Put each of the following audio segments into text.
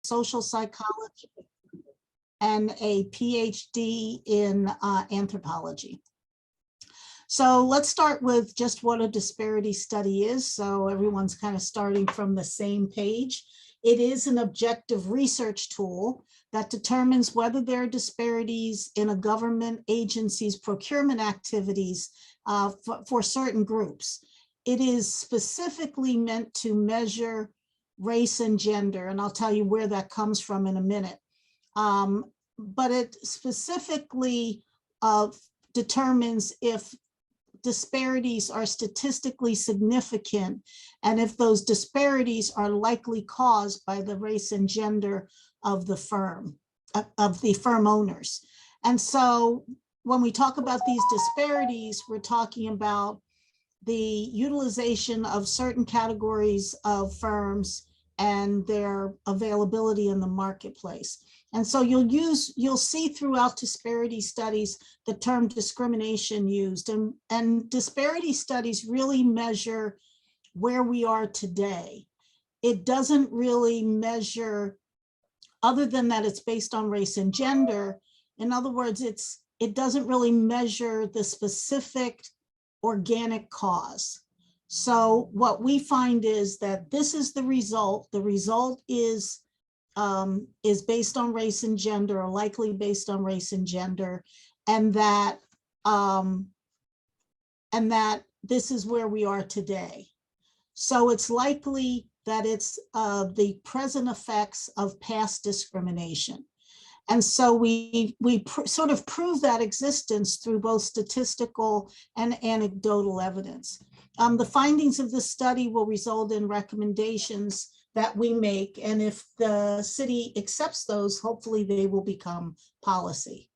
social psychology and a PhD in anthropology. So let's start with just what a disparity study is. So everyone's kind of starting from the same page. It is an objective research tool that determines whether there are disparities in a government agency's procurement activities for certain groups. It is specifically meant to measure race and gender, and I'll tell you where that comes from in a minute. But it specifically determines if disparities are statistically significant and if those disparities are likely caused by the race and gender of the firm owners. And so when we talk about these disparities, we're talking about the utilization of certain categories of firms and their availability in the marketplace. And so you'll see throughout disparity studies the term discrimination used, and disparity studies really measure where we are today. It doesn't really measure, other than that it's based on race and gender. In other words, it doesn't really measure the specific organic cause. So what we find is that this is the result. The result is based on race and gender, or likely based on race and gender, and that this is where we are today. So it's likely that it's the present effects of past discrimination. And so we sort of prove that existence through both statistical and anecdotal evidence. The findings of the study will result in recommendations that we make, and if the city accepts those, hopefully they will become policy.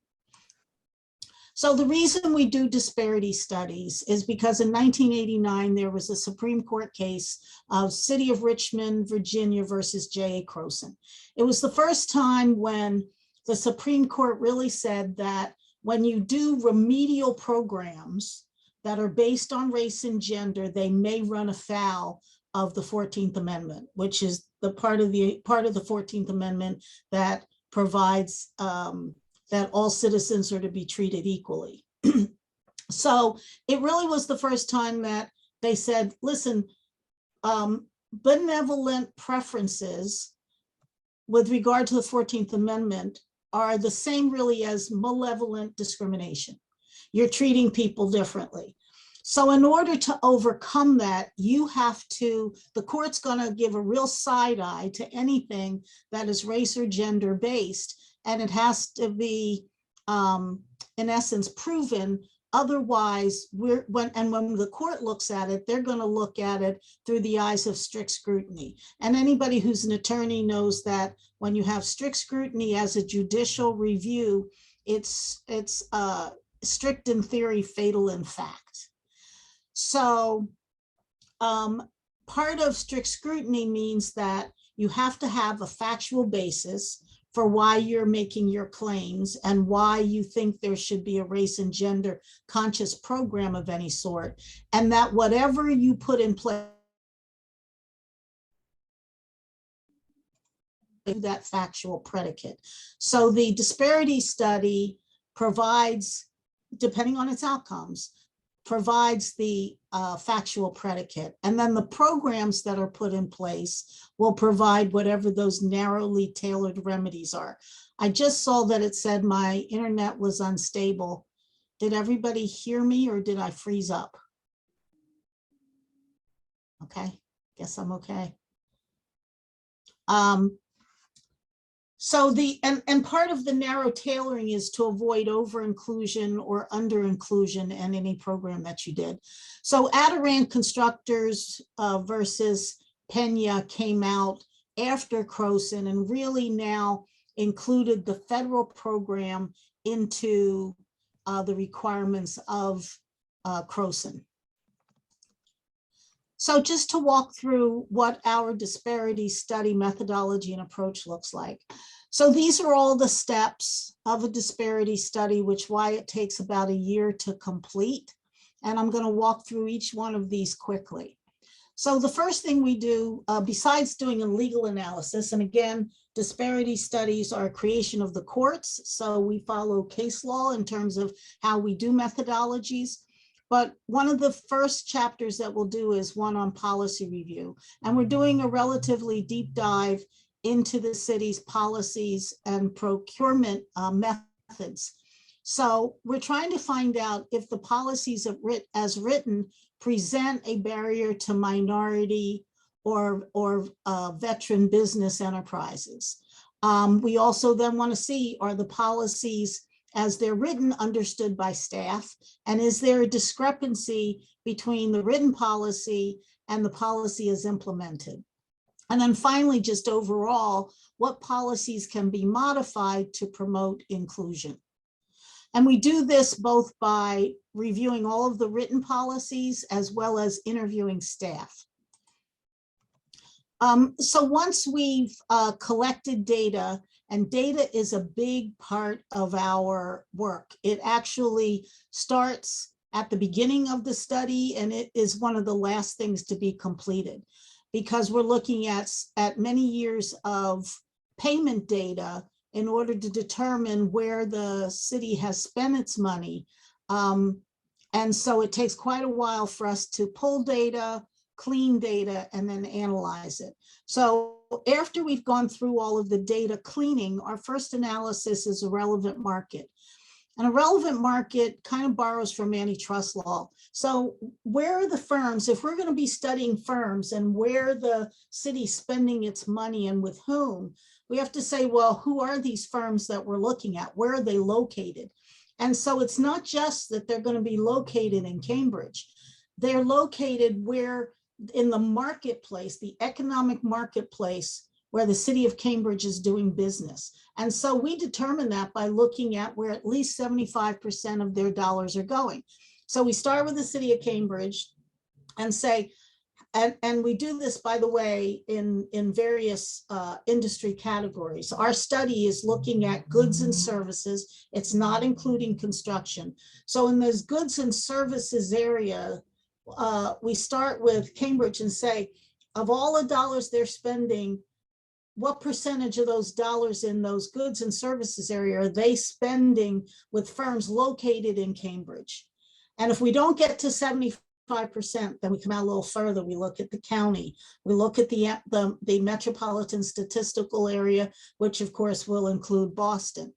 So the reason we do disparity studies is because in 1989, there was a Supreme Court case of City of Richmond, Virginia versus J.A. Croson. It was the first time when the Supreme Court really said that when you do remedial programs that are based on race and gender, they may run afoul of the 14th Amendment, which is the part of the 14th Amendment that provides that all citizens are to be treated equally. So it really was the first time that they said, listen, benevolent preferences with regard to the 14th Amendment are the same really as malevolent discrimination. You're treating people differently. So in order to overcome that, you have to, the court's gonna give a real side eye to anything that is race or gender based, and it has to be, in essence, proven. Otherwise, when the court looks at it, they're gonna look at it through the eyes of strict scrutiny. And anybody who's an attorney knows that when you have strict scrutiny as a judicial review, it's strict in theory, fatal in fact. So part of strict scrutiny means that you have to have a factual basis for why you're making your claims and why you think there should be a race and gender conscious program of any sort, and that whatever you put in place, that factual predicate. So the disparity study provides, depending on its outcomes, provides the factual predicate. And then the programs that are put in place will provide whatever those narrowly tailored remedies are. I just saw that it said my internet was unstable. Did everybody hear me or did I freeze up? Okay, guess I'm okay. So and part of the narrow tailoring is to avoid over-inclusion or under-inclusion in any program that you did. So Adirondack Constructors versus Pena came out after Croson and really now included the federal program into the requirements of Croson. So just to walk through what our disparity study methodology and approach looks like. So these are all the steps of a disparity study, which why it takes about a year to complete. And I'm going to walk through each one of these quickly. So the first thing we do, besides doing a legal analysis, and again, Disparity studies are a creation of the courts, so we follow case law in terms of how we do methodologies. But one of the first chapters that we'll do is one on policy review. And we're doing a relatively deep dive into the city's policies and procurement methods. So we're trying to find out if the policies as written present a barrier to minority or veteran business enterprises. We also then want to see, are the policies as they're written understood by staff? And is there a discrepancy between the written policy and the policy as implemented? And then finally, just overall, what policies can be modified to promote inclusion? And we do this both by reviewing all of the written policies as well as interviewing staff. So once we've collected data, and data is a big part of our work. It actually starts at the beginning of the study, and it is one of the last things to be completed, because we're looking at many years of payment data in order to determine where the city has spent its money. And so it takes quite a while for us to pull data, clean data, and then analyze it. So after we've gone through all of the data cleaning, our first analysis is a relevant market. And a relevant market kind of borrows from antitrust law. So where are the firms, if we're going to be studying firms and where the city's spending its money and with whom, we have to say, well, who are these firms that we're looking at? Where are they located? And so it's not just that they're going to be located in Cambridge. They're located where in the marketplace, the economic marketplace where the city of Cambridge is doing business. And so we determine that by looking at where at least 75% of their dollars are going. So we start with the city of Cambridge and say, and we do this, by the way, in various industry categories. Our study is looking at goods and services. It's not including construction. So in those goods and services area, we start with Cambridge and say, of all the dollars they're spending, what percentage of those dollars in those goods and services area are they spending with firms located in Cambridge? And if we don't get to 75%, then we come out a little further. We look at the county, we look at the metropolitan statistical area, which of course will include Boston.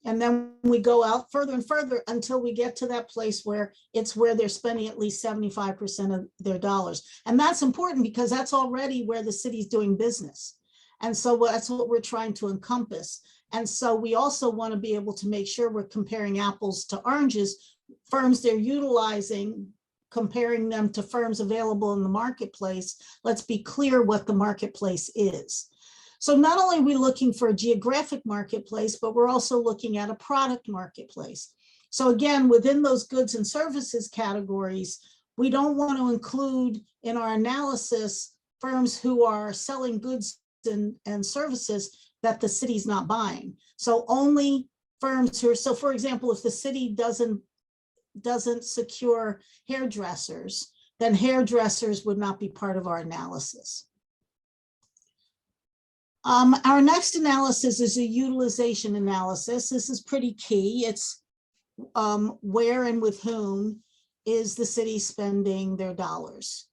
And then we go out further and further until we get to that place where it's where they're spending at least 75% of their dollars. And that's important because that's already where the city's doing business. And so that's what we're trying to encompass. And so we also want to be able to make sure we're comparing apples to oranges, firms they're utilizing, comparing them to firms available in the marketplace. Let's be clear what the marketplace is. So not only are we looking for a geographic marketplace, but we're also looking at a product marketplace. So again, within those goods and services categories, we don't want to include in our analysis firms who are selling goods and services that the city's not buying. So only firms who are, so for example, if the city doesn't secure hairdressers, then hairdressers would not be part of our analysis. Our next analysis is a utilization analysis. This is pretty key. It's where and with whom is the city spending their dollars.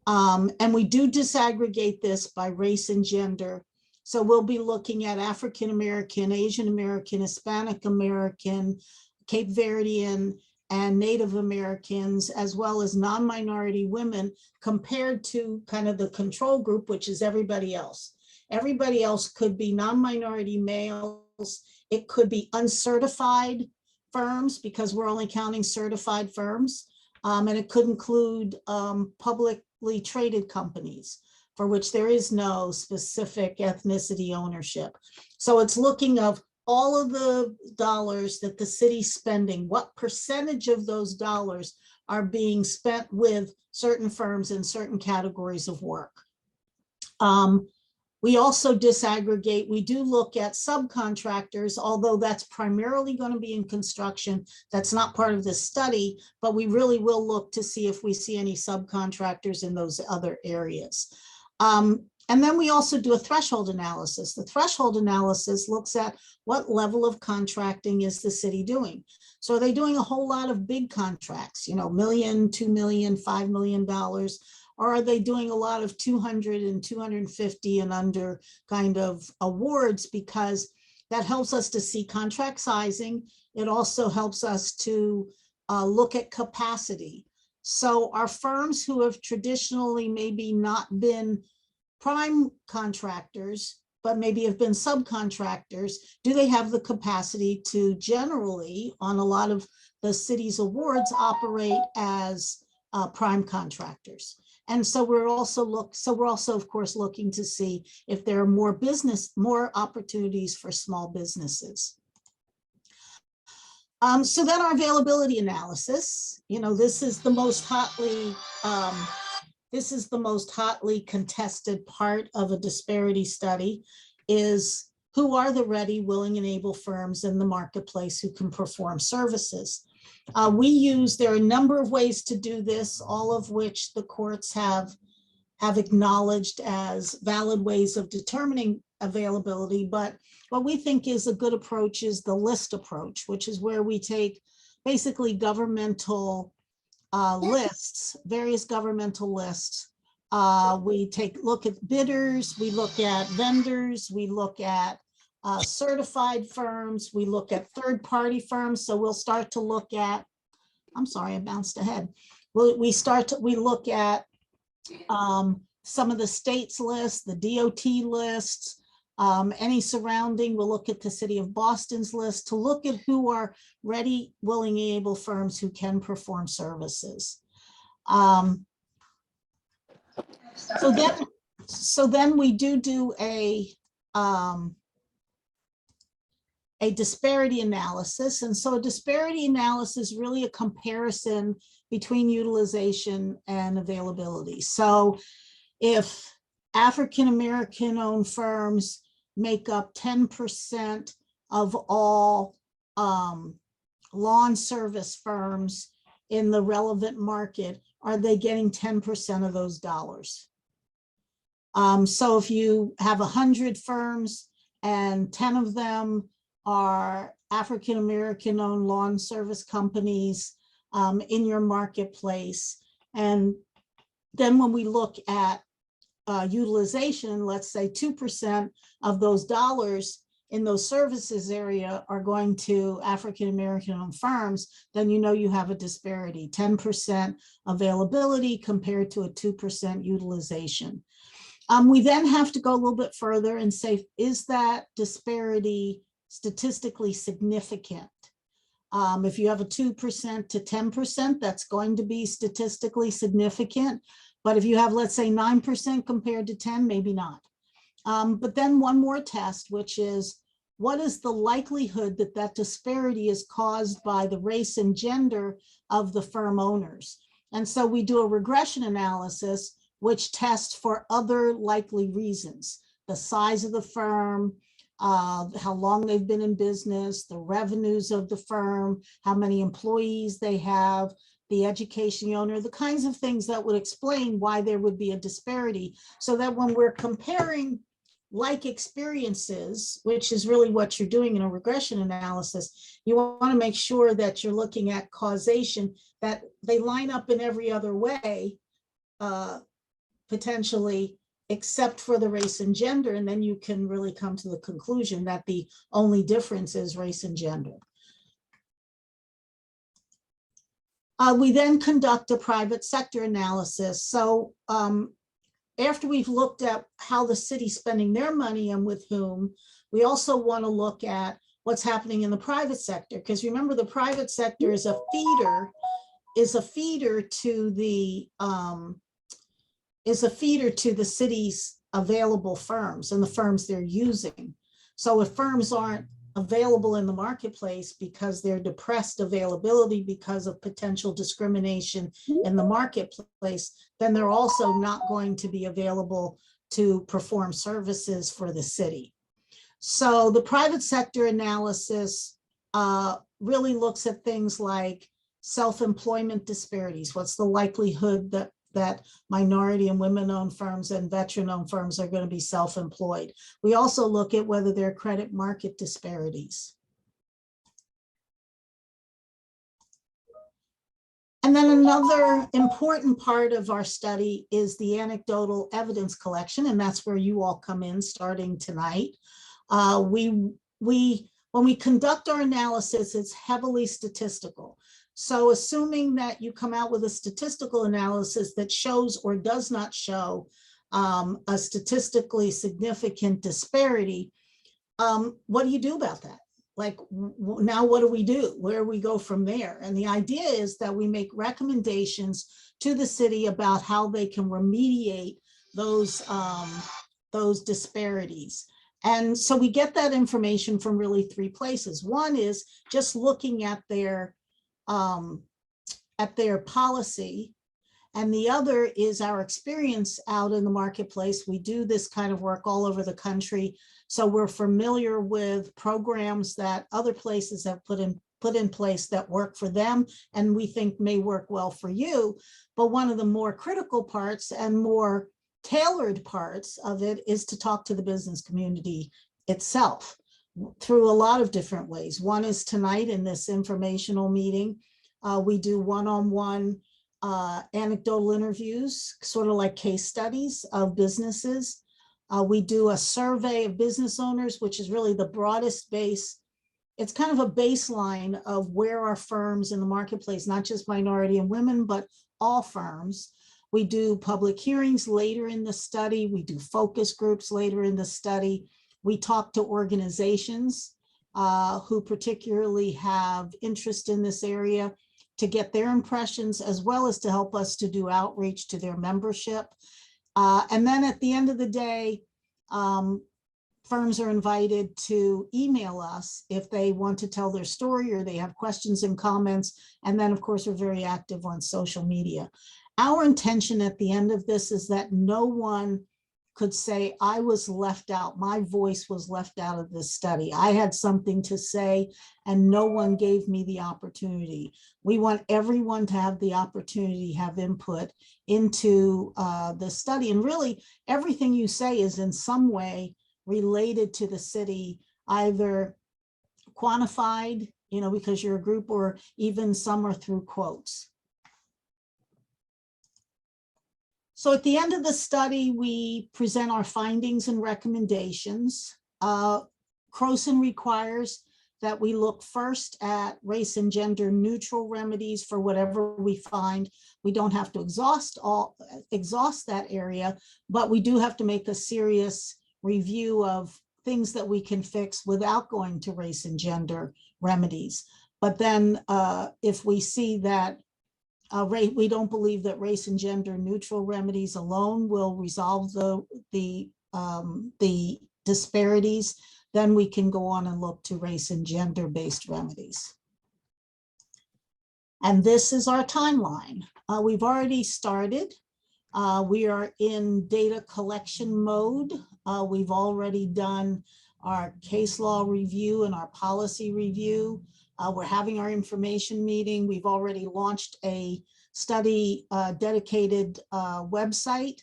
And we do disaggregate this by race and gender. So we'll be looking at African American, Asian American, Hispanic American, Cape Verdean, and Native Americans, as well as non-minority women, compared to kind of the control group, which is everybody else. Everybody else could be non-minority males. It could be uncertified firms because we're only counting certified firms. And it could include publicly traded companies for which there is no specific ethnicity ownership. So it's looking of all of the dollars that the city's spending, what percentage of those dollars are being spent with certain firms in certain categories of work. We also disaggregate, we do look at subcontractors, although that's primarily going to be in construction. That's not part of this study, but we really will look to see if we see any subcontractors in those other areas. And then we also do a threshold analysis. The threshold analysis looks at what level of contracting is the city doing. So are they doing a whole lot of big contracts, $1 million, $2 million, $5 million, or are they doing a lot of 200 and 250 and under kind of awards? Because that helps us to see contract sizing. It also helps us to look at capacity. So our firms who have traditionally maybe not been prime contractors, but maybe have been subcontractors, do they have the capacity to generally, on a lot of the city's awards, operate as prime contractors? And so we're also of course looking to see if there are more opportunities for small businesses. So then our availability analysis, this is the most hotly contested part of a disparity study, is who are the ready, willing, and able firms in the marketplace who can perform services. There are a number of ways to do this, all of which the courts have acknowledged as valid ways of determining availability. But what we think is a good approach is the list approach, which is where we take basically governmental lists, various governmental lists. We look at bidders, we look at vendors, we look at certified firms, we look at third-party firms. So we'll start to look at, I'm sorry, I bounced ahead. We look at some of the state's lists, the DOT lists, any surrounding. We'll look at the city of Boston's list to look at who are ready, willing, able firms who can perform services. So then we do a disparity analysis. And so a disparity analysis is really a comparison between utilization and availability. So if African-American owned firms make up 10% of all lawn service firms in the relevant market, are they getting 10% of those dollars? So if you have 100 firms and 10 of them are African-American owned lawn service companies in your marketplace, and then when we look at utilization, let's say 2% of those dollars in those services area are going to African-American owned firms, then you have a disparity, 10% availability compared to a 2% utilization. We then have to go a little bit further and say, is that disparity statistically significant? If you have a 2% to 10%, that's going to be statistically significant. But if you have, let's say, 9% compared to 10, maybe not. But then one more test, which is, what is the likelihood that that disparity is caused by the race and gender of the firm owners? And so we do a regression analysis, which tests for other likely reasons: the size of the firm, how long they've been in business, the revenues of the firm, how many employees they have, the education owner, the kinds of things that would explain why there would be a disparity, so that when we're comparing like experiences, which is really what you're doing in a regression analysis, you want to make sure that you're looking at causation, that they line up in every other way, potentially, except for the race and gender, and then you can really come to the conclusion that the only difference is race and gender. We then conduct a private sector analysis. So after we've looked at how the city's spending their money and with whom, we also want to look at what's happening in the private sector, because remember, the private sector is a feeder to the city's available firms and the firms they're using. So if firms aren't available in the marketplace because they're depressed availability because of potential discrimination in the marketplace, then they're also not going to be available to perform services for the city. So the private sector analysis really looks at things like self-employment disparities. What's the likelihood that that minority and women-owned firms and veteran-owned firms are going to be self-employed. We also look at whether there are credit market disparities. And then another important part of our study is the anecdotal evidence collection, and that's where you all come in starting tonight. When we conduct our analysis, it's heavily statistical. So assuming that you come out with a statistical analysis that shows or does not show a statistically significant disparity, what do you do about that? Like, now what do we do? Where do we go from there? And the idea is that we make recommendations to the city about how they can remediate those disparities. And so we get that information from really three places. One is just looking at their policy. And the other is our experience out in the marketplace. We do this kind of work all over the country. So we're familiar with programs that other places have put in place that work for them and we think may work well for you. But one of the more critical parts and more tailored parts of it is to talk to the business community itself through a lot of different ways. One is tonight in this informational meeting, we do one-on-one anecdotal interviews, sort of like case studies of businesses. We do a survey of business owners, which is really the broadest base. It's kind of a baseline of where are firms in the marketplace, not just minority and women, but all firms. We do public hearings later in the study. We do focus groups later in the study. We talk to organizations who particularly have interest in this area to get their impressions, as well as to help us to do outreach to their membership. And then at the end of the day, firms are invited to email us if they want to tell their story or they have questions and comments. And then of course, we're very active on social media. Our intention at the end of this is that no one could say, I was left out, my voice was left out of this study. I had something to say and no one gave me the opportunity. We want everyone to have the opportunity, have input into the study. And really everything you say is in some way related to the city, either quantified, because you're a group, or even some are through quotes. So at the end of the study, we present our findings and recommendations. Croson requires that we look first at race and gender neutral remedies for whatever we find. We don't have to exhaust that area, but we do have to make a serious review of things that we can fix without going to race and gender remedies. But then if we see that we don't believe that race and gender neutral remedies alone will resolve the disparities, then we can go on and look to race and gender based remedies. And this is our timeline. We've already started. We are in data collection mode. We've already done our case law review and our policy review. We're having our information meeting. We've already launched a study dedicated website.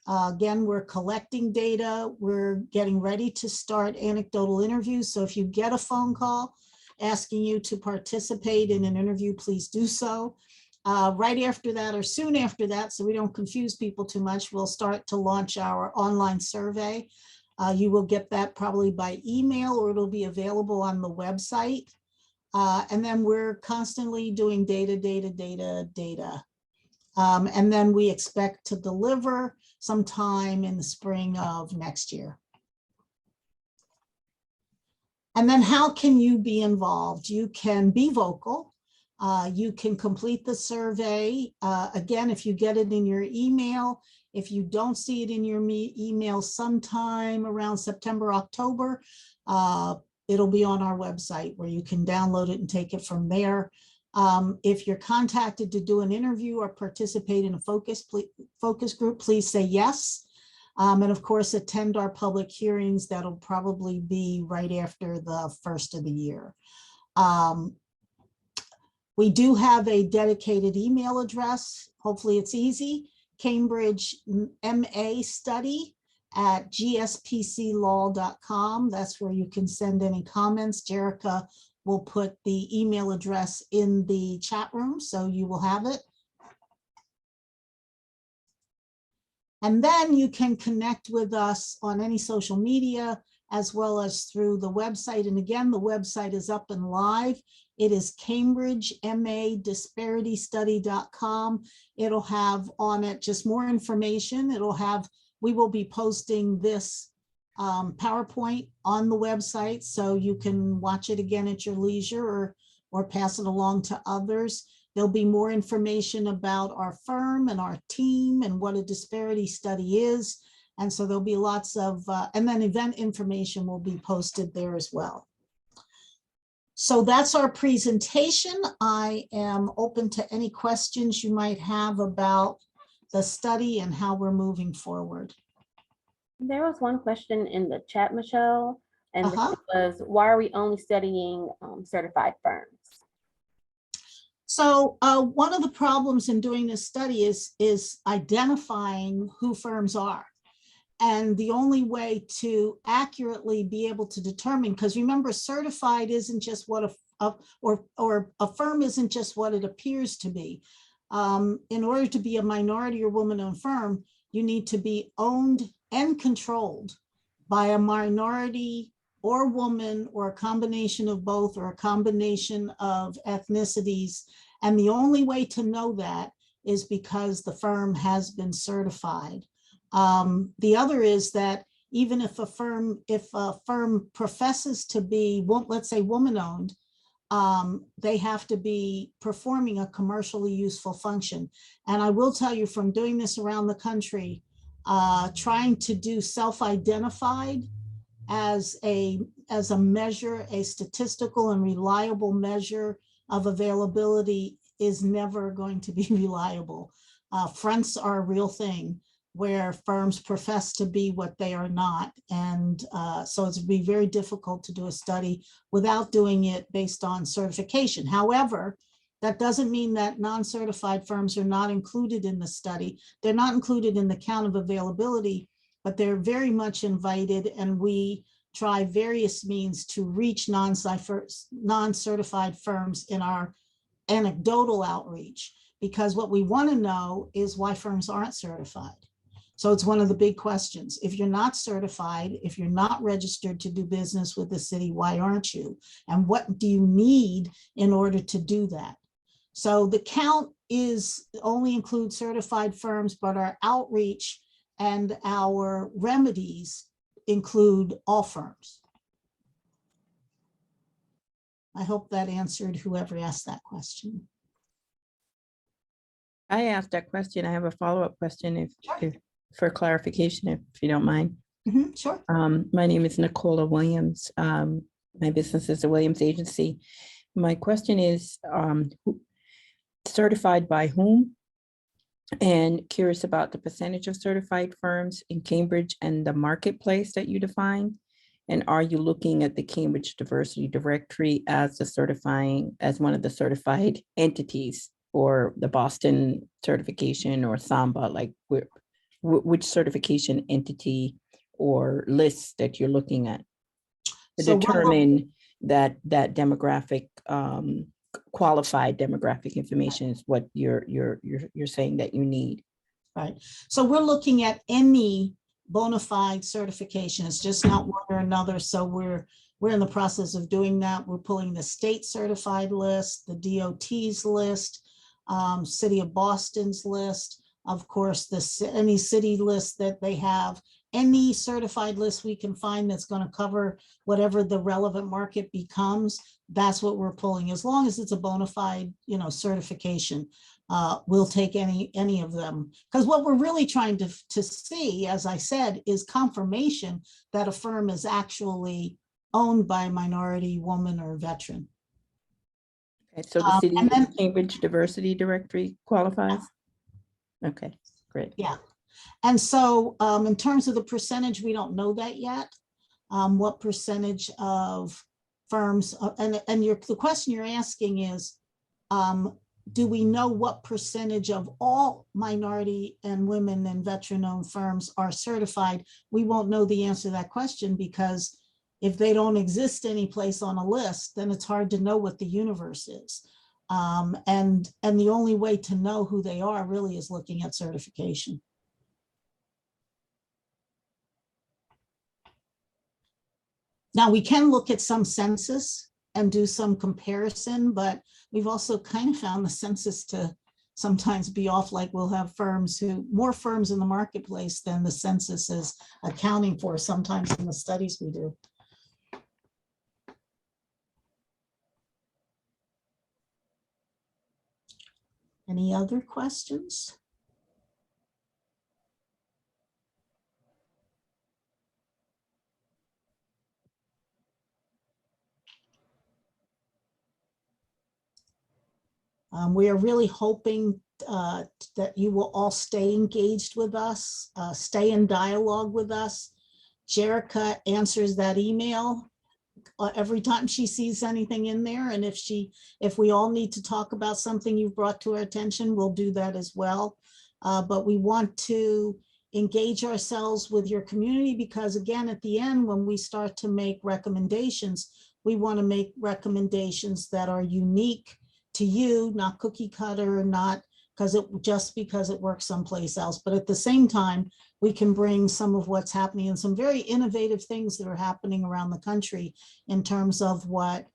Again, we're collecting data. We're getting ready to start anecdotal interviews. So if you get a phone call asking you to participate in an interview, please do so. Right after that, or soon after that, so we don't confuse people too much, we'll start to launch our online survey. You will get that probably by email, or it'll be available on the website. And then we're constantly doing data. And then we expect to deliver sometime in the spring of next year. And then how can you be involved? You can be vocal. You can complete the survey. Again, if you get it in your email, if you don't see it in your email sometime around September, October, it'll be on our website where you can download it and take it from there. If you're contacted to do an interview or participate in a focus group, please say yes. And of course, attend our public hearings. That'll probably be right after the first of the year. We do have a dedicated email address. Hopefully it's easy. Cambridge MA study at gspclaw.com. That's where you can send any comments. Jerica will put the email address in the chat room, so you will have it. And then you can connect with us on any social media as well as through the website. And again, the website is up and live. It is cambridgemaDisparityStudy.com. It'll have on it just more information. We will be posting this PowerPoint on the website, so you can watch it again at your leisure or pass it along to others. There'll be more information about our firm and our team and what a disparity study is. And so there'll be lots of, and then event information will be posted there as well. So that's our presentation. I am open to any questions you might have about the study and how we're moving forward. There was one question in the chat, Michelle, and it was, why are we only studying certified firms? So one of the problems in doing this study is identifying who firms are. And the only way to accurately be able to determine, because remember, certified isn't just what or a firm isn't just what it appears to be. In order to be a minority or woman-owned firm, you need to be owned and controlled by a minority or woman or a combination of both or a combination of ethnicities. And the only way to know that is because the firm has been certified. The other is that even if a firm professes to be, let's say, woman-owned, they have to be performing a commercially useful function. And I will tell you, from doing this around the country, trying to do self-identified as a measure, a statistical and reliable measure of availability is never going to be reliable. Fronts are a real thing where firms profess to be what they are not. And so it's be very difficult to do a study without doing it based on certification. However, that doesn't mean that non-certified firms are not included in the study. They're not included in the count of availability, but they're very much invited, and we try various means to reach non-certified firms in our anecdotal outreach, because what we want to know is why firms aren't certified. So it's one of the big questions. If you're not certified, if you're not registered to do business with the city, why aren't you? And what do you need in order to do that? So the count only includes certified firms, but our outreach and our remedies include all firms. I hope that answered whoever asked that question. I asked that question. I have a follow-up question for clarification, if you don't mind. Sure. My name is Nicola Williams. My business is the Williams Agency. My question is, certified by whom? And curious about the percentage of certified firms in Cambridge and the marketplace that you define. And are you looking at the Cambridge Diversity Directory as one of the certified entities, or the Boston certification, or Samba? Like, which certification entity or lists that you're looking at to determine that demographic, qualified demographic information is what you're saying that you need? Right. So we're looking at any bona fide certification. It's just not one or another. So we're in the process of doing that. We're pulling the state certified list, the DOT's list, City of Boston's list, of course, any city list that they have, any certified list we can find that's going to cover whatever the relevant market becomes. That's what we're pulling. As long as it's a bona fide, certification, we'll take any of them. Because what we're really trying to see, as I said, is confirmation that a firm is actually owned by a minority, woman, or veteran. Okay, so the city Cambridge Diversity Directory qualifies? Okay, great. Yeah. And so in terms of the percentage, we don't know that yet. What percentage of firms, and the question you're asking is, do we know what percentage of all minority and women and veteran-owned firms are certified? We won't know the answer to that question, because if they don't exist any place on a list, then it's hard to know what the universe is. And the only way to know who they are really is looking at certification. Now, we can look at some census and do some comparison, but we've also kind of found the census to sometimes be off. Like, we'll have more firms in the marketplace than the census is accounting for sometimes in the studies we do. Any other questions? We are really hoping that you will all stay engaged with us, stay in dialogue with us. Jerica answers that email every time she sees anything in there. And if we all need to talk about something you've brought to our attention, we'll do that as well. But we want to engage ourselves with your community, because again, at the end, when we start to make recommendations, we want to make recommendations that are unique to you, not cookie cutter, not because it works someplace else. But at the same time, we can bring some of what's happening and some very innovative things that are happening around the country in terms of what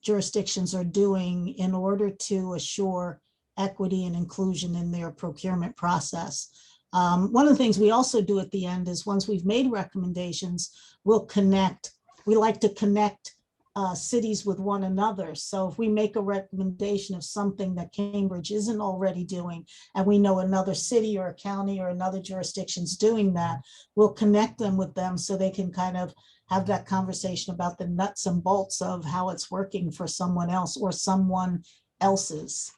jurisdictions are doing in order to assure equity and inclusion in their procurement process. One of the things we also do at the end is, once we've made recommendations, we like to connect cities with one another. So if we make a recommendation of something that Cambridge isn't already doing, and we know another city or a county or another jurisdiction's doing that, we'll connect them with them so they can kind of have that conversation about the nuts and bolts of how it's working for someone else or someone else's.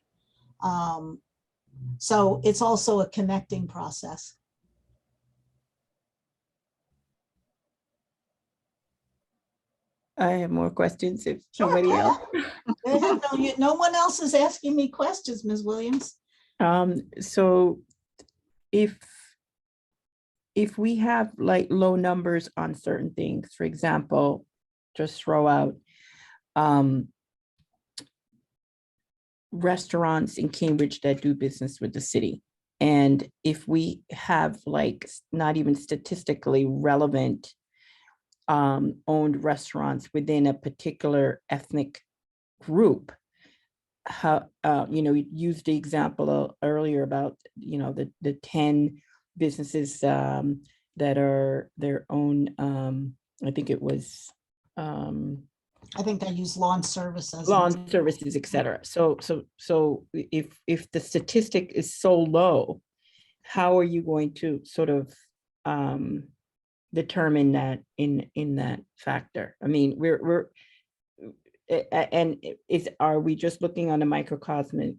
So it's also a connecting process. I have more questions if Sure, somebody go else. ahead. No one else is asking me questions, Ms. Williams. So if we have like low numbers on certain things, for example, just throw out restaurants in Cambridge that do business with the city. And if we have like not even statistically relevant owned restaurants within a particular ethnic group, how, you used the example earlier about, the 10 businesses that are their own, I think it was, I think they use lawn services. lawn services, et cetera. So if the statistic is so low, how are you going to sort of determine that in that factor? I mean, are we just looking on the microcosm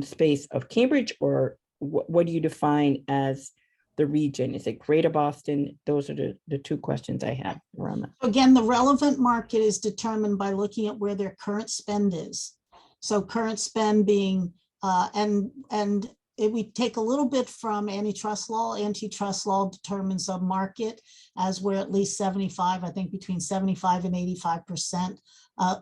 space of Cambridge, or what do you define as the region? Is it Greater Boston? Those are the two questions I have around that. Again, the relevant market is determined by looking at where their current spend is. So current spend being, and if we take a little bit from antitrust law determines a market as where at least 75, I think between 75 and 85%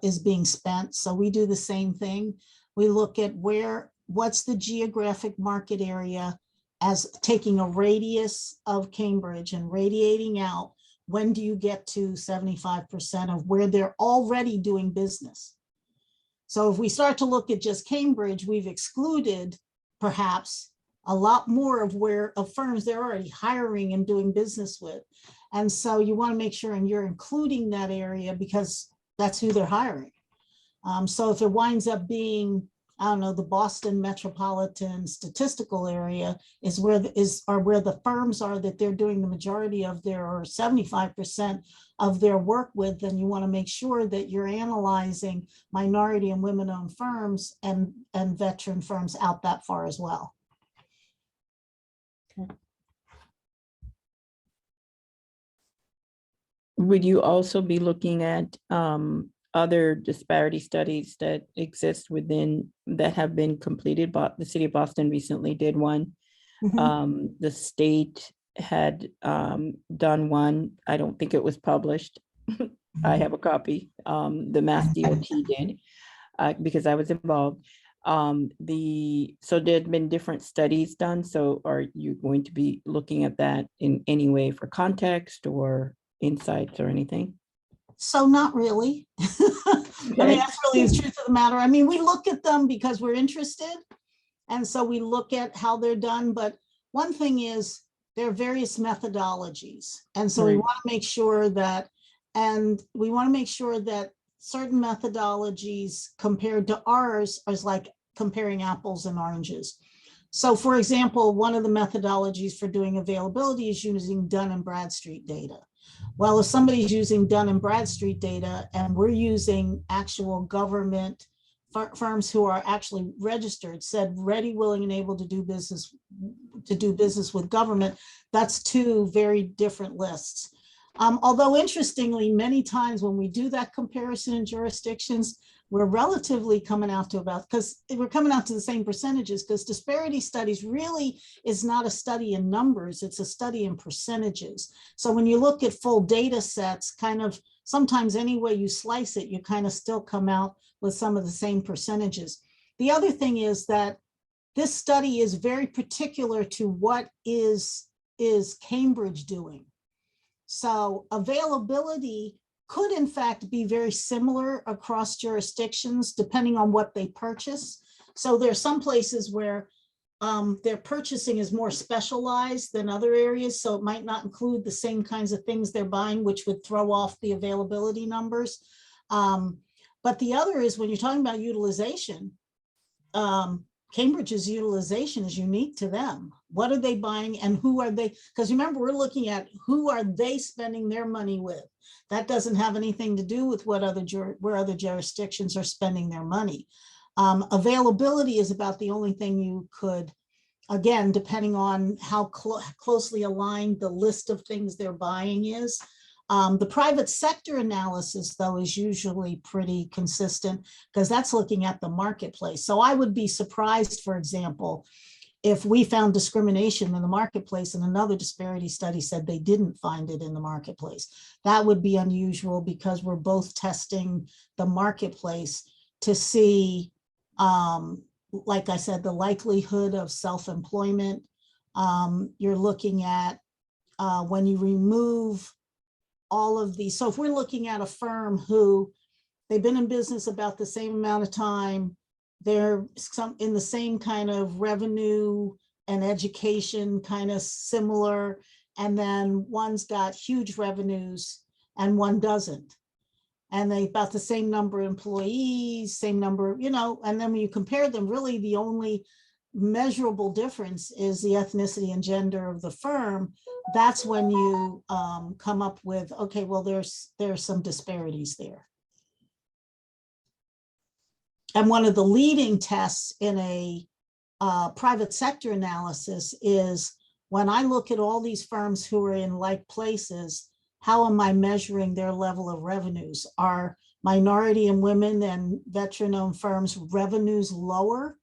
is being spent. So we do the same thing. We look at what's the geographic market area as taking a radius of Cambridge and radiating out. When do you get to 75% of where they're already doing business? So if we start to look at just Cambridge, we've excluded perhaps a lot more of firms they're already hiring and doing business with. And so you want to make sure and you're including that area because that's who they're hiring. So if it winds up being, I don't know, the Boston metropolitan statistical area is where the firms are that they're doing the majority of their, or 75% of their work with, then you want to make sure that you're analyzing minority and women-owned firms and veteran firms out that far as well. Okay. Would you also be looking at other disparity studies that exist within, that have been completed, but the city of Boston recently did one. The state had done one. I don't think it was published. I have a copy. The Mass DOT did, because I was involved. So there'd been different studies done. So are you going to be looking at that in any way for context or insights or anything? So not really. I mean, that's really the truth of the matter. I mean, we look at them because we're interested. And so we look at how they're done. But one thing is there are various methodologies. And so we Right. want to make sure that, certain methodologies compared to ours is like comparing apples and oranges. So for example, one of the methodologies for doing availability is using Dun and Bradstreet data. Well, if somebody's using Dun and Bradstreet data and we're using actual government firms who are actually registered, said ready, willing, and able to do business with government, that's two very different lists. Although interestingly, many times when we do that comparison in jurisdictions, we're relatively coming out to about, because we're coming out to the same percentages, because disparity studies really is not a study in numbers, it's a study in percentages. So when you look at full data sets, kind of sometimes any way you slice it, you kind of still come out with some of the same percentages. The other thing is that this study is very particular to what is Cambridge doing. So availability could in fact be very similar across jurisdictions depending on what they purchase. So there are some places where their purchasing is more specialized than other areas. So it might not include the same kinds of things they're buying, which would throw off the availability numbers. But the other is when you're talking about utilization, Cambridge's utilization is unique to them. What are they buying and who are they? Because remember, we're looking at who are they spending their money with. That doesn't have anything to do with where other jurisdictions are spending their money. Availability is about the only thing you could, again, depending on how closely aligned the list of things they're buying is. The private sector analysis, though, is usually pretty consistent because that's looking at the marketplace. So I would be surprised, for example, if we found discrimination in the marketplace and another disparity study said they didn't find it in the marketplace. That would be unusual because we're both testing the marketplace to see, like I said, the likelihood of self-employment. You're looking at when you remove all of these. So if we're looking at a firm who they've been in business about the same amount of time, they're in the same kind of revenue and education kind of similar, and then one's got huge revenues and one doesn't. And they about the same number of employees, same number, and then when you compare them, really the only measurable difference is the ethnicity and gender of the firm. That's when you come up with, okay, well, there's some disparities there. And one of the leading tests in a private sector analysis is when I look at all these firms who are in like places, how am I measuring their level of revenues? Are minority and women and veteran-owned firms revenues lower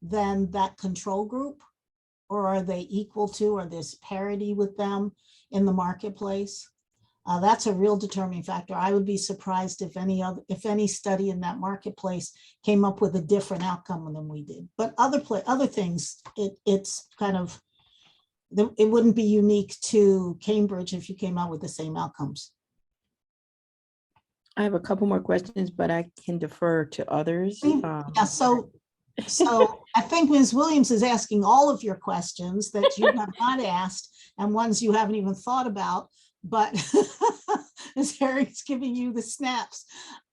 than that control group? Or are they equal to, or there's parity with them in the marketplace? That's a real determining factor. I would be surprised if any study in that marketplace came up with a different outcome than we did. But other things, it's kind of, it wouldn't be unique to Cambridge if you came out with the same outcomes. I have a couple more questions, but I can defer to others. Yeah, so I think Ms. Williams is asking all of your questions that you have not asked and ones you haven't even thought about, but Ms. Herring's giving you the snaps.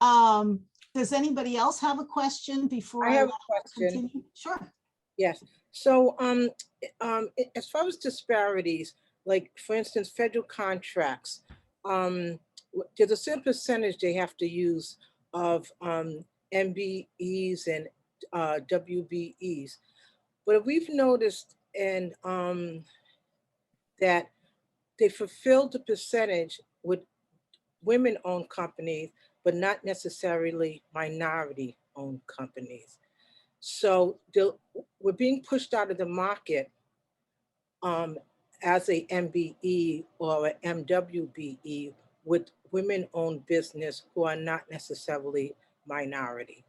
Does anybody else have a question before I have a question? continue? Sure. Yes. So as far as disparities, like for instance, federal contracts, there's a certain percentage they have to use of MBEs and WBEs. But we've noticed that they fulfilled the percentage with women-owned companies, but not necessarily minority-owned companies. So we're being pushed out of the market as a MBE or a MWBE with women-owned business who are not necessarily minority.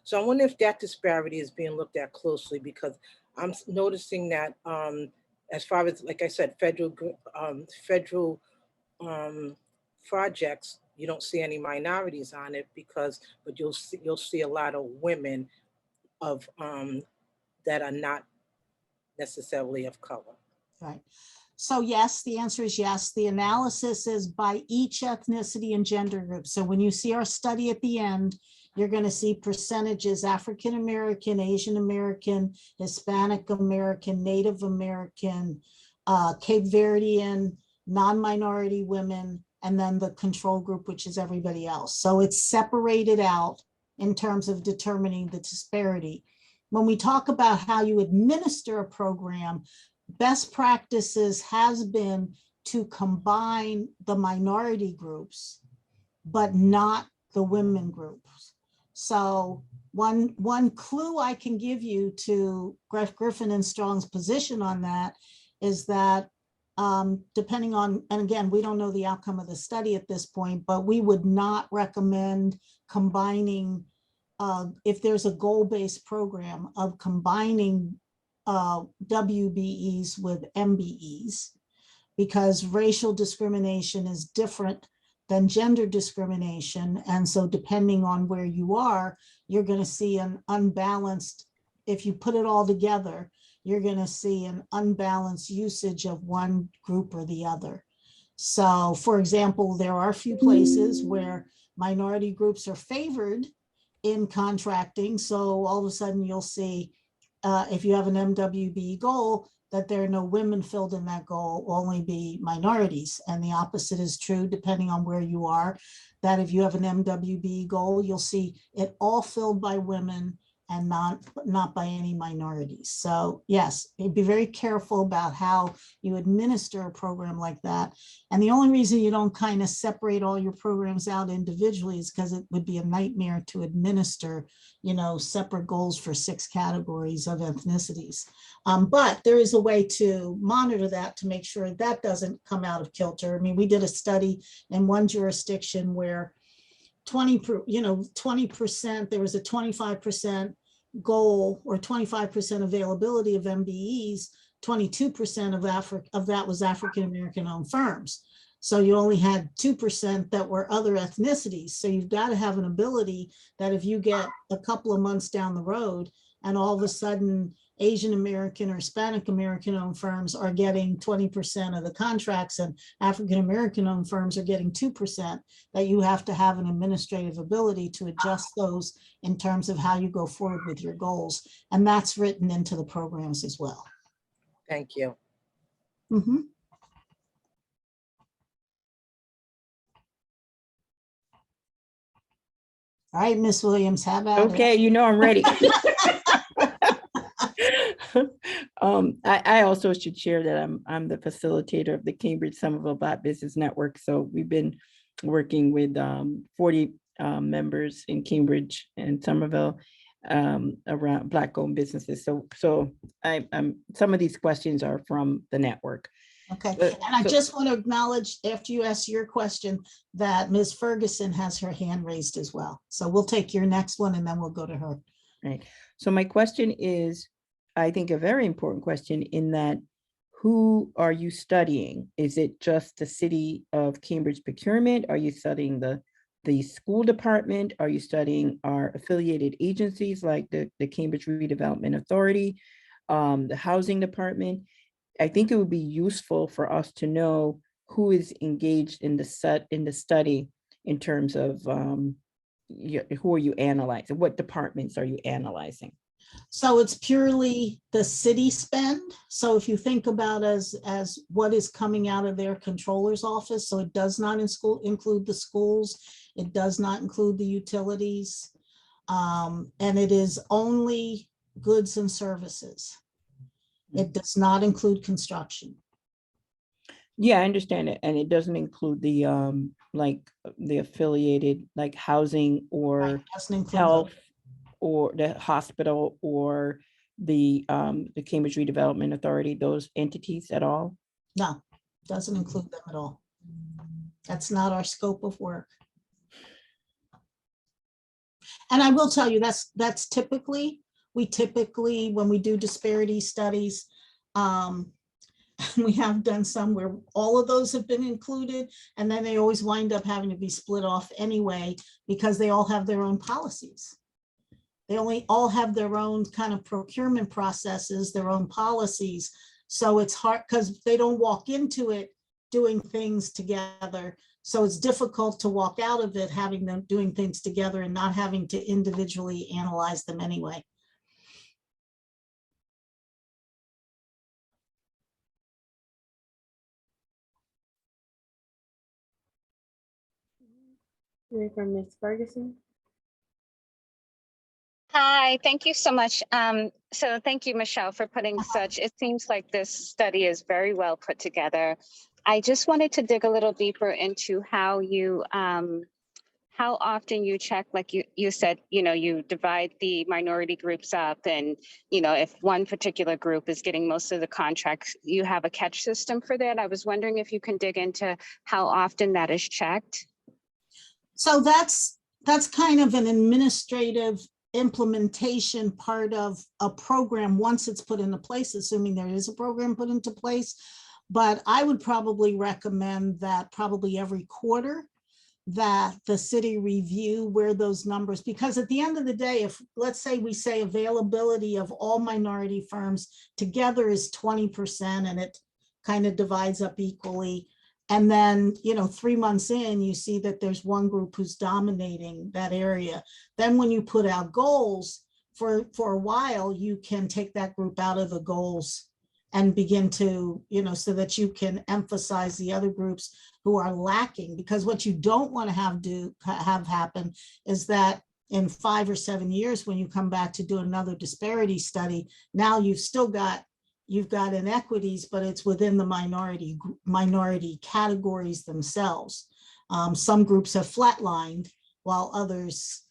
So I wonder if that disparity is being looked at closely, because I'm noticing that as far as, like I said, federal projects, you don't see any minorities on it but you'll see a lot of women of that are not necessarily of color. Right. So yes, the answer is yes. The analysis is by each ethnicity and gender group. So when you see our study at the end, you're going to see percentages: African American, Asian American, Hispanic American, Native American, Cape Verdean, non-minority women, and then the control group, which is everybody else. So it's separated out in terms of determining the disparity. When we talk about how you administer a program, best practices has been to combine the minority groups, but not the women groups. So one clue I can give you to Griffin and Strong's position on that is that depending on, and again, we don't know the outcome of the study at this point, but we would not recommend combining, if there's a goal-based program of combining WBEs with MBEs, because racial discrimination is different than gender discrimination. And so depending on where you are, you're going to see an unbalanced, if you put it all together, you're going to see an unbalanced usage of one group or the other. So for example, there are a few places where minority groups are favored in contracting. So all of a sudden you'll see, if you have an MWB goal, that there are no women filled in that goal, only be minorities. And the opposite is true depending on where you are, that if you have an MWB goal, you'll see it all filled by women and not by any minorities. So yes, be very careful about how you administer a program like that. And the only reason you don't kind of separate all your programs out individually is because it would be a nightmare to administer, you know, separate goals for 6 categories of ethnicities. But there is a way to monitor that to make sure that doesn't come out of kilter. I mean, we did a study in one jurisdiction where 20%, there was a 25% goal or 25% availability of MBEs, 22% of that was African American owned firms. So you only had 2% that were other ethnicities. So you've got to have an ability that if you get a couple of months down the road and all of a sudden Asian American or Hispanic American owned firms are getting 20% of the contracts and African American owned firms are getting 2%, that you have to have an administrative ability to adjust those in terms of how you go forward with your goals. And that's written into the programs as well. Thank you. Mm-hmm. All right, Miss Williams, how about Okay, you know I'm ready. I also should share that I'm the facilitator of the Cambridge Somerville Black Business Network. So we've been working with 40 members in Cambridge and Somerville around Black-owned businesses. So I'm some of these questions are from the network. Okay, and I just want to acknowledge, after you ask your question, that Ms. Ferguson has her hand raised as well. So we'll take your next one and then we'll go to her. Right. So my question is, I think, a very important question in that, who are you studying? Is it just the city of Cambridge procurement? Are you studying the school department? Are you studying our affiliated agencies like the Cambridge Redevelopment Authority, the housing department? I think it would be useful for us to know who is engaged in the study in terms of who are you analyzing? What departments are you analyzing? So it's purely the city spend. So if you think about as what is coming out of their controller's office, so it does not include the schools, it does not include the utilities, and it is only goods and services. It does not include construction. Yeah, I understand it. And it doesn't include the, like the affiliated, like housing Right, or doesn't include health those. or the hospital or the Cambridge Redevelopment Authority, those entities at all? No, doesn't include them at all. That's not our scope of work. And I will tell you, that's typically, when we do disparity studies, we have done some where all of those have been included, and then they always wind up having to be split off anyway, because they all have their own policies. They all have their own kind of procurement processes, their own policies. So it's hard because they don't walk into it doing things together. So it's difficult to walk out of it having them doing things together and not having to individually analyze them anyway. Hearing from Ms. Ferguson. Hi, thank you so much. So thank you, Michelle, for putting it seems like this study is very well put together. I just wanted to dig a little deeper into how you, how often you check, like you said, you divide the minority groups up, and, if one particular group is getting most of the contracts, you have a catch system for that. I was wondering if you can dig into how often that is checked. So that's kind of an administrative implementation part of a program once it's put into place, assuming there is a program put into place. But I would probably recommend that probably every quarter that the city review where those numbers, because at the end of the day, if let's say we say availability of all minority firms together is 20% and it kind of divides up equally. And then, 3 months in, you see that there's one group who's dominating that area. Then when you put out goals for a while, you can take that group out of the goals and begin to, so that you can emphasize the other groups who are lacking. Because what you don't want to have happen is that in 5 or 7 years, when you come back to do another disparity study, now you've got inequities, but it's within the minority categories themselves. Some groups have flatlined while others,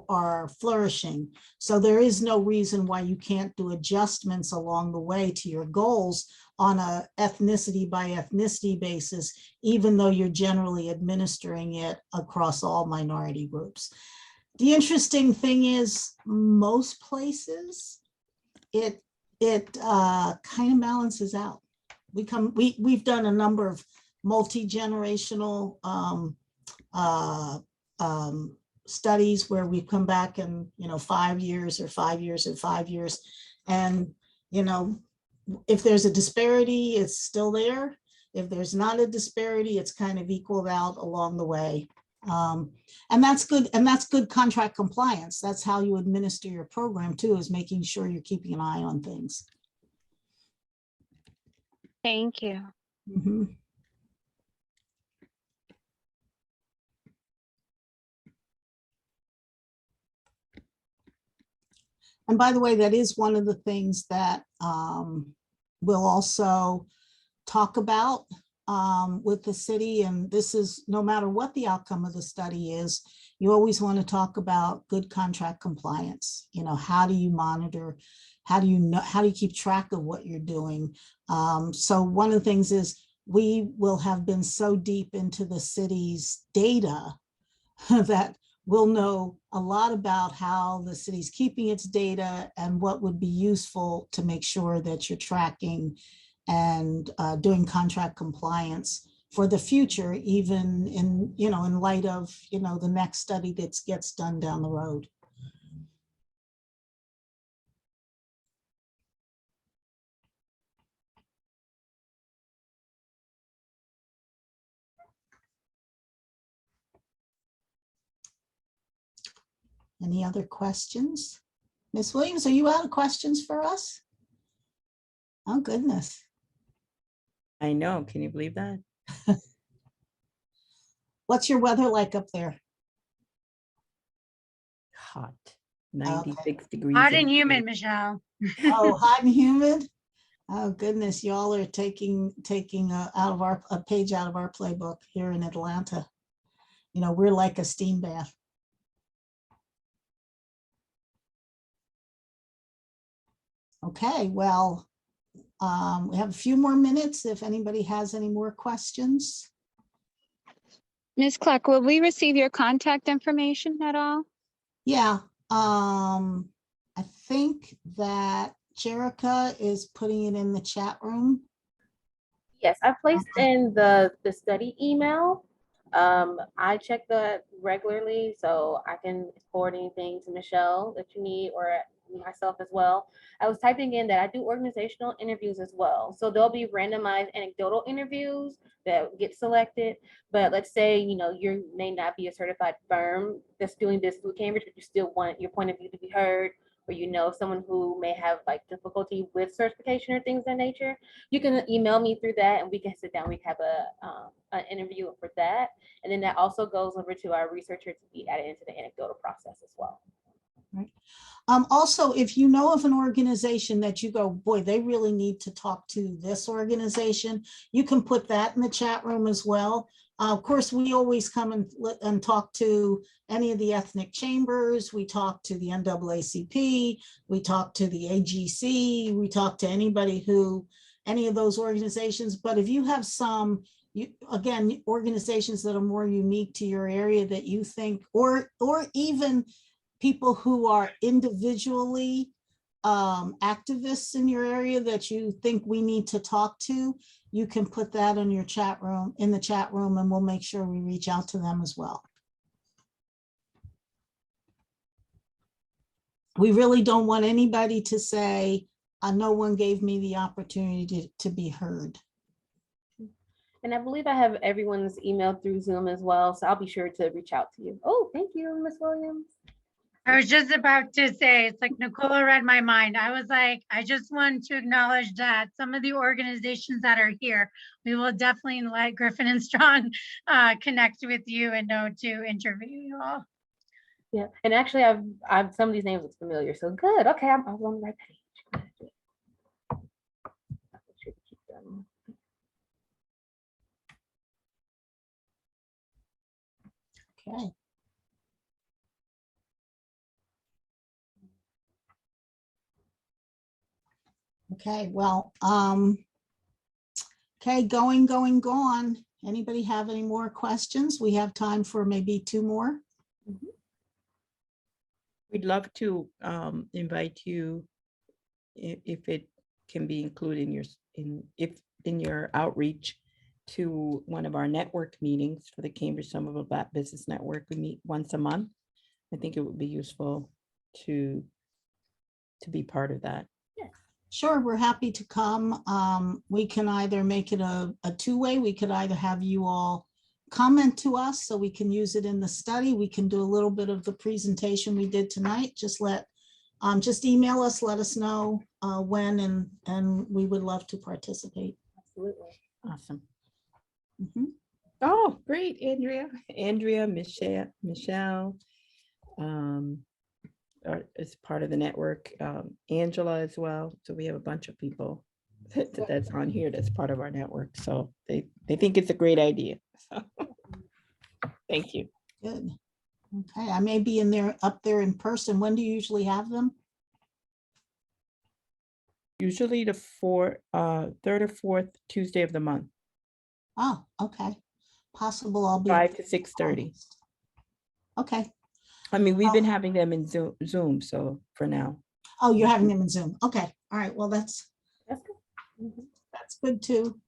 are flourishing. So there is no reason why you can't do adjustments along the way to your goals on a ethnicity by ethnicity basis, even though you're generally administering it across all minority groups. The interesting thing is most places, it kind of balances out. We've done a number of multi-generational studies where we've come back in 5 years or 5 years and 5 years, and if there's a disparity, it's still there. If there's not a disparity, it's kind of equaled out along the way. And that's good. And that's good contract compliance. That's how you administer your program too, is making sure you're keeping an eye on things. Thank you. Mm-hmm. And by the way, that is one of the things that we'll also talk about with the city. And this is no matter what the outcome of the study is, you always want to talk about good contract compliance. How do you monitor? How do you keep track of what you're doing? So one of the things is we will have been so deep into the city's data that we'll know a lot about how the city's keeping its data and what would be useful to make sure that you're tracking and doing contract compliance for the future, even in light of the next study that gets done down the road. Any other questions? Ms. Williams, are you out of questions for us? Oh, goodness. I know, can you believe that? What's your weather like up there? Hot, 96 degrees. Hot and humid, Michelle. Oh, hot and humid? Oh, goodness, y'all are taking a page out of our playbook here in Atlanta. You know, we're like a steam bath. Okay, well, we have a few more minutes if anybody has any more questions. Ms. Clark, will we receive your contact information at all? Yeah, I think that Jerica is putting it in the chat room. Yes, I placed in the study email. I check that regularly, so I can forward anything to Michelle that you need, or myself as well. I was typing in that I do organizational interviews as well. So there'll be randomized anecdotal interviews that get selected. But let's say, you know, you may not be a certified firm that's doing business with Cambridge, but you still want your point of view to be heard, or you know someone who may have like difficulty with certification or things of that nature. You can email me through that and we can sit down. We can have an interview for that. And then that also goes over to our researcher to be added into the anecdotal process as well. Right. Also, if you know of an organization that you go, boy, they really need to talk to this organization, you can put that in the chat room as well. Of course, we always come and talk to any of the ethnic chambers. We talk to the NAACP. We talk to the AGC. We talk to anybody who, any of those organizations. But if you have some, again, organizations that are more unique to your area that you think, or even people who are individually activists in your area that you think we need to talk to, you can put that in your chat room, in the chat room, and we'll make sure we reach out to them as well. We really don't want anybody to say, no one gave me the opportunity to be heard. And I believe I have everyone's email through Zoom as well, so I'll be sure to reach out to you. Oh, thank you, Ms. Williams. I was just about to say, it's like Nicola read my mind. I was like, I just want to acknowledge that some of the organizations that are here, we will definitely let Griffin and Strong connect with you and know to interview you all. Yeah, and actually, I've some of these names look familiar, so good. Okay, I'm on the right page. Okay. Okay, well, okay, gone. Anybody have any more questions? We have time for maybe two more. We'd love to invite you, if it can be included in your outreach, to one of our network meetings for the Cambridge Somerville Black Business Network. We meet once a month. I think it would be useful to be part of that. Sure, we're happy to come. We can either make it a two-way. We could either have you all comment to us so we can use it in the study. We can do a little bit of the presentation we did tonight. Just email us, let us know when, and we would love to participate. Absolutely. Awesome. Mhm. Oh, great, Andrea, Michelle, is part of the network, Angela as well. So we have a bunch of people that's on here that's part of our network. So they think it's a great idea. So thank you. Good. Okay, I may be up there in person. When do you usually have them? Usually the third or fourth Tuesday of the month. Oh, okay. Possible I'll be. 5 to 6:30. Okay. I mean, we've been having them in Zoom, so for now. Oh, you're having them in Zoom. Okay. All right. Well, that's That's good. that's good too.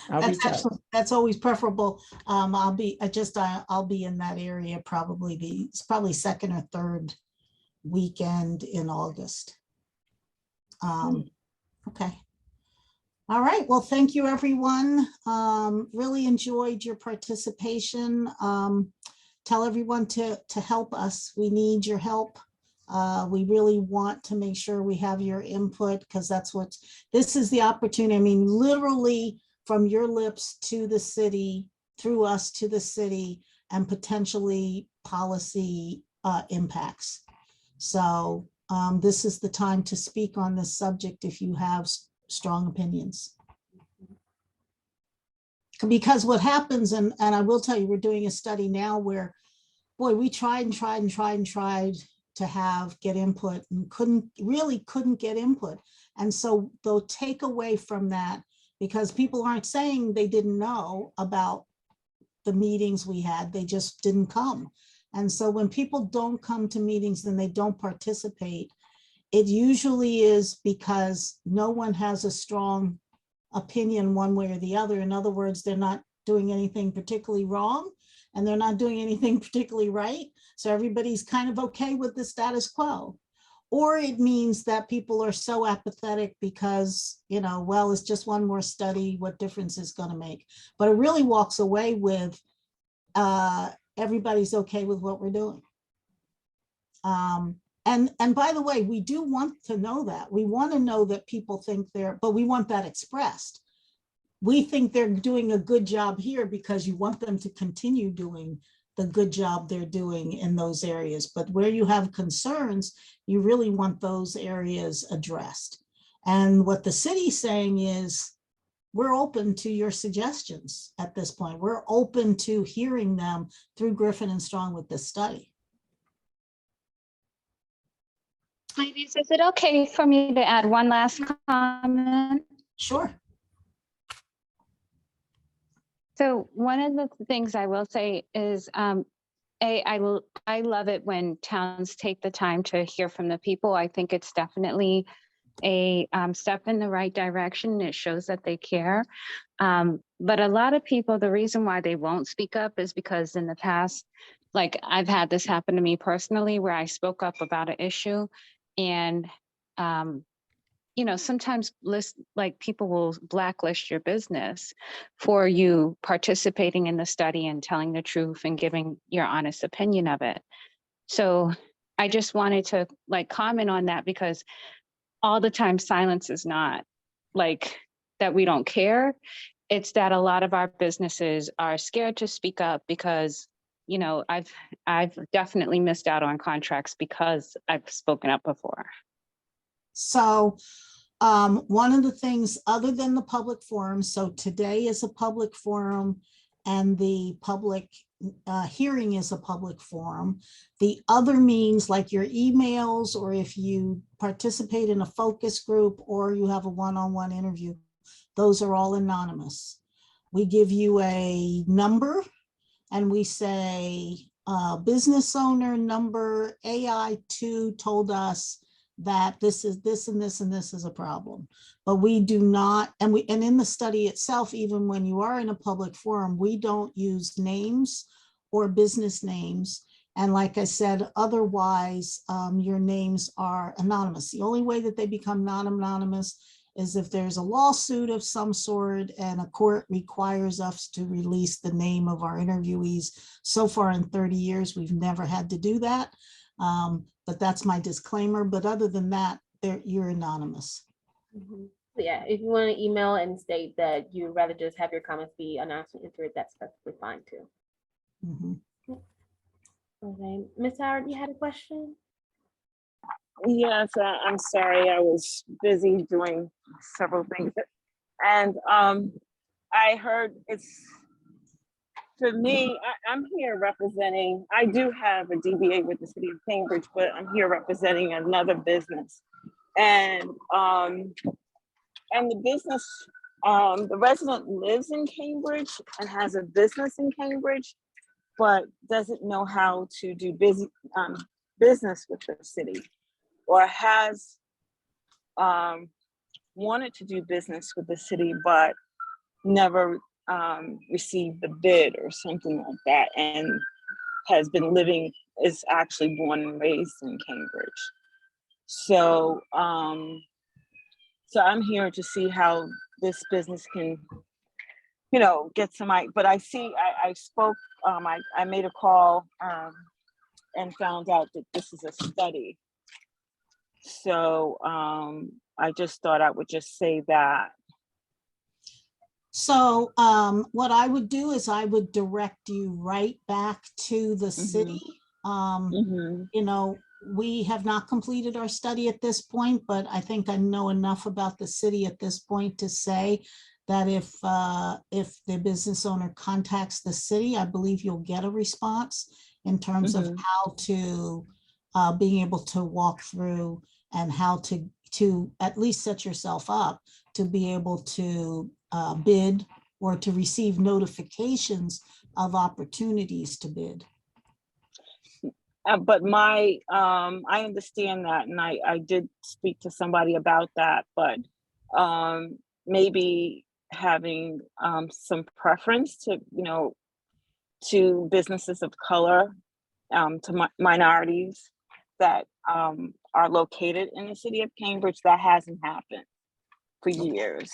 I'll reach out. That's always preferable. I'll be in that area probably it's second or third weekend in August. Okay. All right. Well, thank you, everyone. Really enjoyed your participation. Tell everyone to help us. We need your help. We really want to make sure we have your input, because this is the opportunity. I mean, literally from your lips to the city, through us to the city, and potentially policy impacts. So this is the time to speak on this subject if you have strong opinions. Because what happens, and I will tell you, we're doing a study now where, boy, we tried and tried and tried and tried to get input and couldn't get input. And so they'll take away from that, because people aren't saying they didn't know about the meetings we had, they just didn't come. And so when people don't come to meetings and they don't participate, it usually is because no one has a strong opinion one way or the other. In other words, they're not doing anything particularly wrong and they're not doing anything particularly right. So everybody's kind of okay with the status quo. Or it means that people are so apathetic because, you know, well, it's just one more study, what difference is going to make? But it really walks away with everybody's okay with what we're doing. And by the way, we do want to know that. We want to know that people think but we want that expressed. We think they're doing a good job here because you want them to continue doing the good job they're doing in those areas. But where you have concerns, you really want those areas addressed. And what the city's saying is, we're open to your suggestions at this point. We're open to hearing them through Griffin and Strong with this study. Ladies, is it okay for me to add one last comment? Sure. So one of the things I will say is, I love it when towns take the time to hear from the people. I think it's definitely a step in the right direction. It shows that they care. But a lot of people, the reason why they won't speak up is because in the past, like I've had this happen to me personally, where I spoke up about an issue and, you know, sometimes people will blacklist your business for you participating in the study and telling the truth and giving your honest opinion of it. So I just wanted to comment on that, because all the time silence is not that we don't care. It's that a lot of our businesses are scared to speak up because, you know, I've definitely missed out on contracts because I've spoken up before. So one of the things other than the public forum, so today is a public forum and the public hearing is a public forum. The other means, like your emails, or if you participate in a focus group or you have a one-on-one interview, those are all anonymous. We give you a number and we say business owner number AI2 told us that this is this and this and this is a problem. But we do not, and in the study itself, even when you are in a public forum, we don't use names or business names. And like I said, otherwise your names are anonymous. The only way that they become non-anonymous is if there's a lawsuit of some sort and a court requires us to release the name of our interviewees. So far in 30 years, we've never had to do that. But that's my disclaimer. But other than that, you're anonymous. Mm-hmm. Yeah, if you want to email and state that you'd rather just have your comments be announced and entered, that's perfectly fine too. Mm-hmm. Okay, Ms. Howard, you had a question? Yes, I'm sorry, I was busy doing several things. And I heard for me, I'm here representing, I do have a DBA with the city of Cambridge, but I'm here representing another business. And the business, the resident lives in Cambridge and has a business in Cambridge, but doesn't know how to do business with the city, or has wanted to do business with the city, but never received the bid or something like that, and is actually born and raised in Cambridge. So, so I'm here to see how this business can, you know, get some, but I spoke, I made a call and found out that this is a study. So I just thought I would just say that. So what I would do is I would direct you right back to the city. You know, We have not completed our study at this point, but I think I know enough about the city at this point to say that if the business owner contacts the city, I believe you'll get a response in terms of Mhm. how to, being able to walk through and how to at least set yourself up to be able to bid or to receive notifications of opportunities to bid. But I understand that, and I did speak to somebody about that, but maybe having some preference to, to businesses of color, to minorities that are located in the city of Cambridge. That hasn't happened for Okay. years.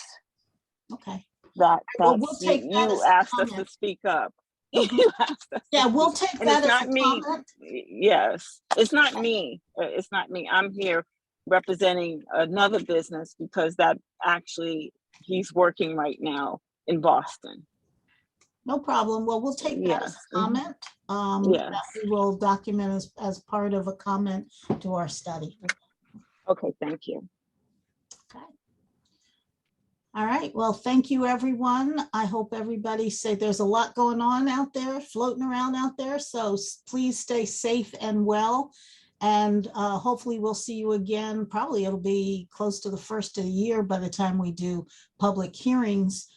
Okay. Well, we'll take that as you a asked us to comment. speak up. Mhm. You asked us to Yeah, we'll speak. take And that it's as not a me. comment. Yes, it's not me. It's not me. I'm here representing another business because that actually he's working right now in Boston. No problem. Well, we'll take that as Yes. a comment. Yes. That we will document as part of a comment to our study. Okay, thank you. Okay. All right. Well, thank you, everyone. I hope everybody there's a lot going on out there, floating around out there. So please stay safe and well. And hopefully we'll see you again. Probably it'll be close to the first of the year by the time we do public hearings.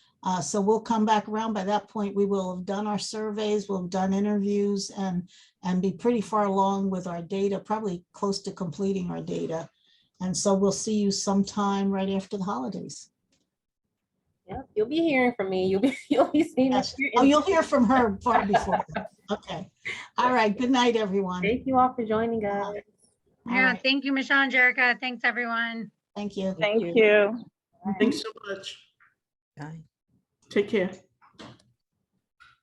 So we'll come back around. By that point, we will have done our surveys, we'll have done interviews and be pretty far along with our data, probably close to completing our data. And so we'll see you sometime right after the holidays. Yeah, you'll be hearing from me. You'll be seeing Yes. this. Oh, you'll hear from her far before. Okay. All right. Good night, everyone. Thank you all for joining us. All Yeah, right. thank you, Michelle and Jerica. Thanks, everyone. Thank you. Thank you. Thanks so much. Bye. Take care.